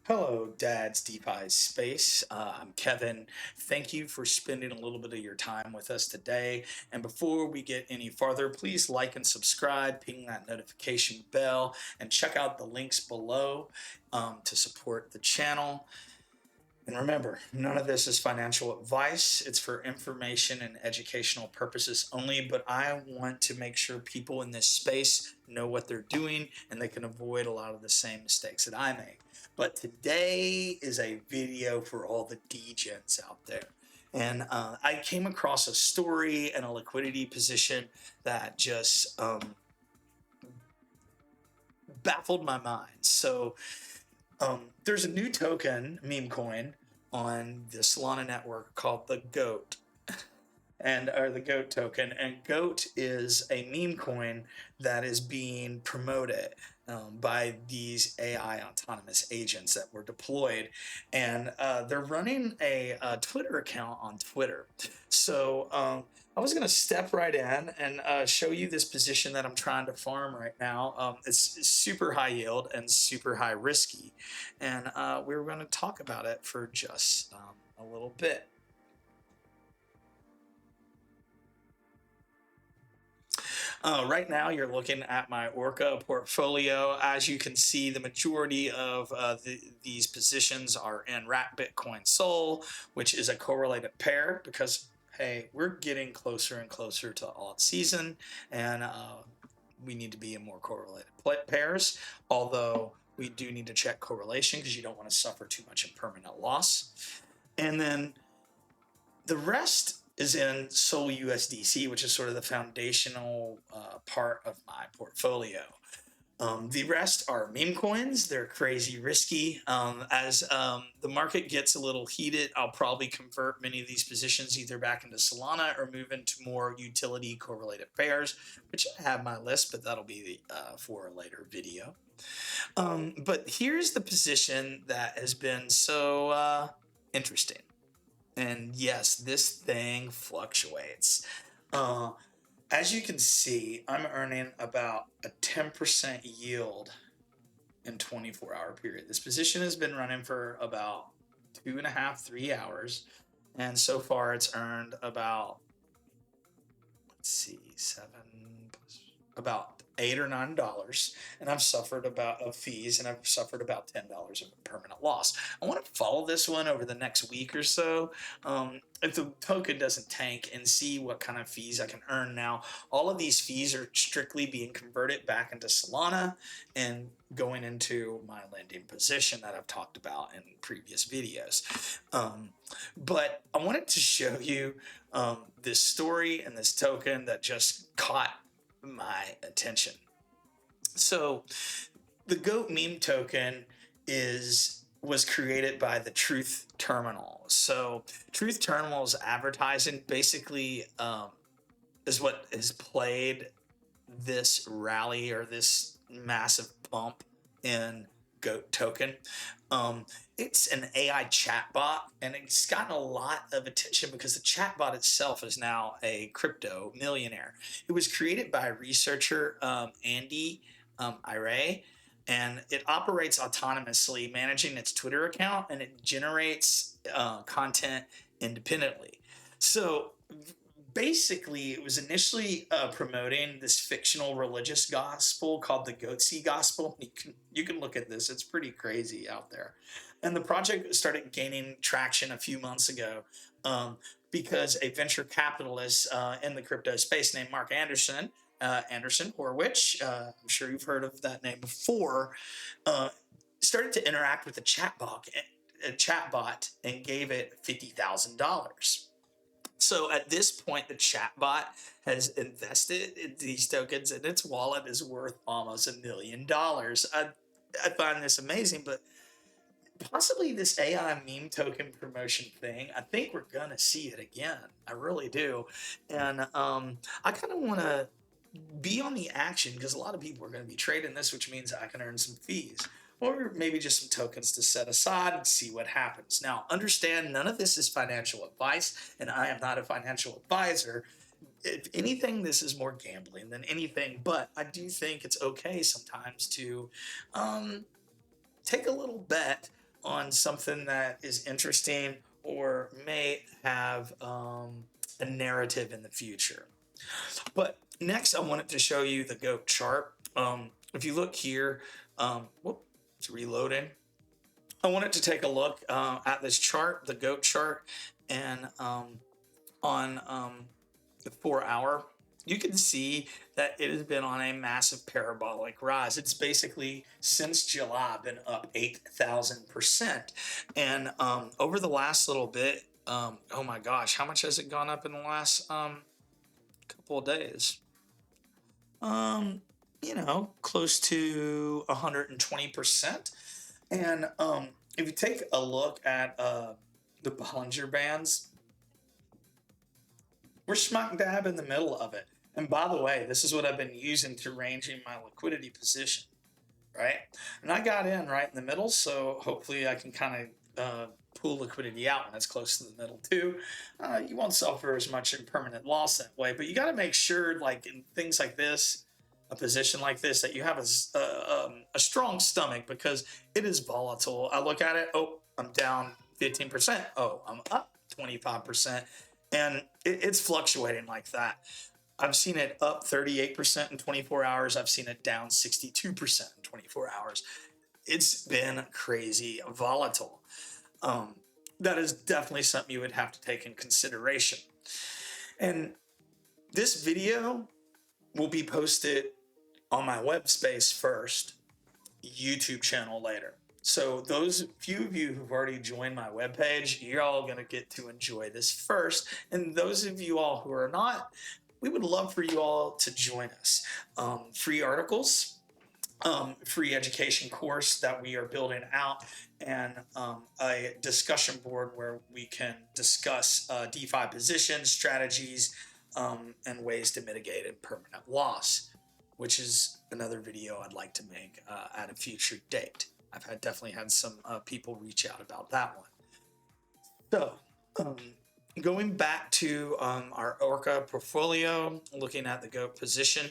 Hello, DADS DeFi Space. I'm Kevin. Thank you for spending a little bit of your time with us today. And before we get any farther, please like and subscribe, ping that notification bell, and check out the links below to support the channel. And remember, none of this is financial advice. It's for information and educational purposes only, but I want to make sure people in this space know what they're doing and they can avoid a lot of the same mistakes that I make. But today is a video for all the degens out there. And I came across a story and a liquidity position that just baffled my mind. So there's a new token, memecoin, on the Solana network called the GOAT, or the GOAT token. And GOAT is a meme coin that is being promoted by these AI autonomous agents that were deployed, and they're running a Twitter account on Twitter. So I was going to step right in and show you this position that I'm trying to farm right now. It's super high yield and super high risky, and we're going to talk about it for just a little bit. Right now, you're looking at my Orca portfolio. As you can see, the majority of these positions are in Rat Bitcoin Sol, which is a correlated pair because, hey, we're getting closer and closer to alt season, and we need to be in more correlated pairs, although we do need to check correlation because you don't want to suffer too much in permanent loss. And then the rest is in Sol USDC, which is sort of the foundational part of my portfolio. The rest are meme coins. They're crazy risky. As the market gets a little heated, I'll probably convert many of these positions either back into Solana or move into more utility correlated pairs, which I have my list, but that'll be for a later video. But here's the position that has been so interesting. And yes, this thing fluctuates. As you can see, I'm earning about a 10% yield in 24-hour period. This position has been running for about 2.5, 3 hours. And so far it's earned about, let's see, about $8 or $9, and I've suffered about of fees, and I've suffered about $10 of permanent loss. I want to follow this one over the next week or so. If the token doesn't tank, and see what kind of fees I can earn. Now, all of these fees are strictly being converted back into Solana and going into my lending position that I've talked about in previous videos. But I wanted to show you this story and this token that just caught my attention. So the GOAT meme token was created by the Truth Terminal. So Truth Terminal's advertising basically is what has played this rally or this massive bump in GOAT token. It's an AI chatbot, and it's gotten a lot of attention because the chatbot itself is now a crypto millionaire. It was created by researcher Andy Ire, and it operates autonomously, managing its Twitter account, and it generates content independently. So basically, it was initially promoting this fictional religious gospel called the Goatsy Gospel. You can look at this; it's pretty crazy out there. And the project started gaining traction a few months ago because a venture capitalist in the crypto space named Mark Anderson Horwich, I'm sure you've heard of that name before, started to interact with the chatbot and gave it $50,000. So at this point, the chatbot has invested in these tokens, and its wallet is worth almost $1 million. I find this amazing, but possibly this AI meme token promotion thing, I think we're going to see it again. I really do. And I kind of want to be on the action because a lot of people are going to be trading this, which means I can earn some fees. Or maybe just some tokens to set aside and see what happens. Now, understand none of this is financial advice, and I am not a financial advisor. If anything, this is more gambling than anything, but I do think it's okay sometimes to take a little bet on something that is interesting or may have a narrative in the future. But next, I wanted to show you the GOAT chart. If you look here, whoop, it's reloading. I wanted to take a look at this chart, the GOAT chart, and on the 4-hour, you can see that it has been on a massive parabolic rise. It's basically since July been up 8,000%. And over the last little bit, oh my gosh, how much has it gone up in the last couple of days? Close to 120%. And if you take a look at the Bollinger Bands, we're smack dab in the middle of it. And by the way, this is what I've been using to ranging my liquidity position, right? And I got in right in the middle, so hopefully I can kind of pull liquidity out when it's close to the middle too. You won't suffer as much impermanent loss that way, but you got to make sure, like in things like this, a position like this, that you have a strong stomach, because it is volatile. I look at it, oh, I'm down 15%. Oh, I'm up 25%. And it's fluctuating like that. I've seen it up 38% in 24 hours. I've seen it down 62% in 24 hours. It's been crazy volatile. That is definitely something you would have to take in consideration. And this video will be posted on my web space first, YouTube channel later. So those few of you who've already joined my webpage, you're all going to get to enjoy this first. And those of you all who are not, we would love for you all to join us. Free articles, free education course that we are building out, and a discussion board where we can discuss DeFi positions, strategies, and ways to mitigate impermanent loss, which is another video I'd like to make at a future date. I've definitely had some people reach out about that one. So going back to our Orca portfolio, looking at the GOAT position.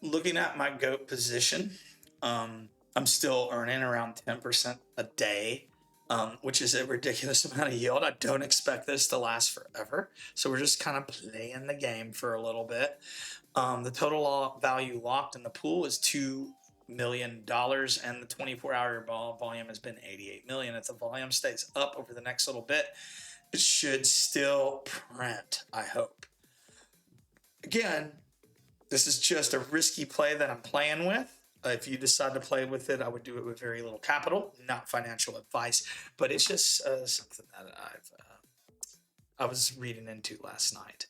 Looking at my GOAT position, I'm still earning around 10% a day, which is a ridiculous amount of yield. I don't expect this to last forever, so we're just kind of playing the game for a little bit. The total value locked in the pool is $2 million, and the 24-hour volume has been 88 million. If the volume stays up over the next little bit, it should still print, I hope. Again, this is just a risky play that I'm playing with. If you decide to play with it, I would do it with very little capital, not financial advice, but it's just something that I was reading into last night.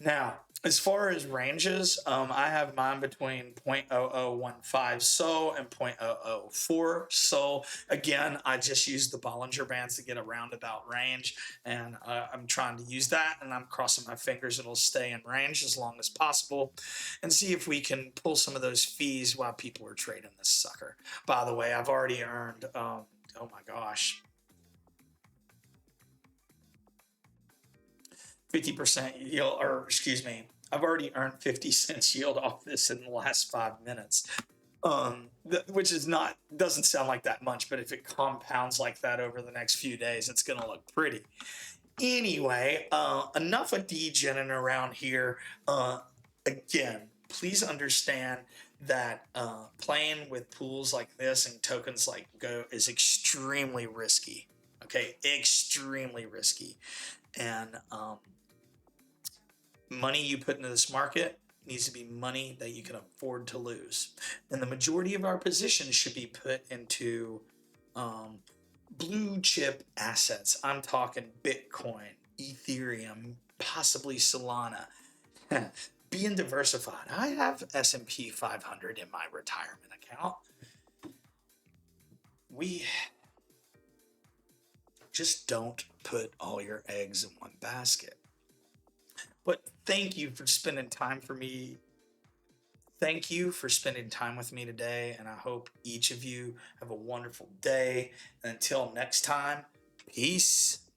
Now, as far as ranges, I have mine between 0.0015 SOL and 0.004 SOL. Again, I just use the Bollinger Bands to get a roundabout range, and I'm trying to use that, and I'm crossing my fingers it'll stay in range as long as possible, and see if we can pull some of those fees while people are trading this sucker. By the way, I've already earned, oh my gosh, 50% yield, or excuse me, I've already earned 50 cents yield off this in the last 5 minutes, which is doesn't sound like that much, but if it compounds like that over the next few days, it's going to look pretty. Anyway, enough of degening around here. Again, please understand that playing with pools like this and tokens like GOAT is extremely risky. Okay, extremely risky. And money you put into this market needs to be money that you can afford to lose. And the majority of our positions should be put into blue chip assets. I'm talking Bitcoin, Ethereum, possibly Solana. Being diversified. I have S&P 500 in my retirement account. We just don't put all your eggs in one basket. But thank you for spending time for me. Thank you for spending time with me today, and I hope each of you have a wonderful day. And until next time, peace.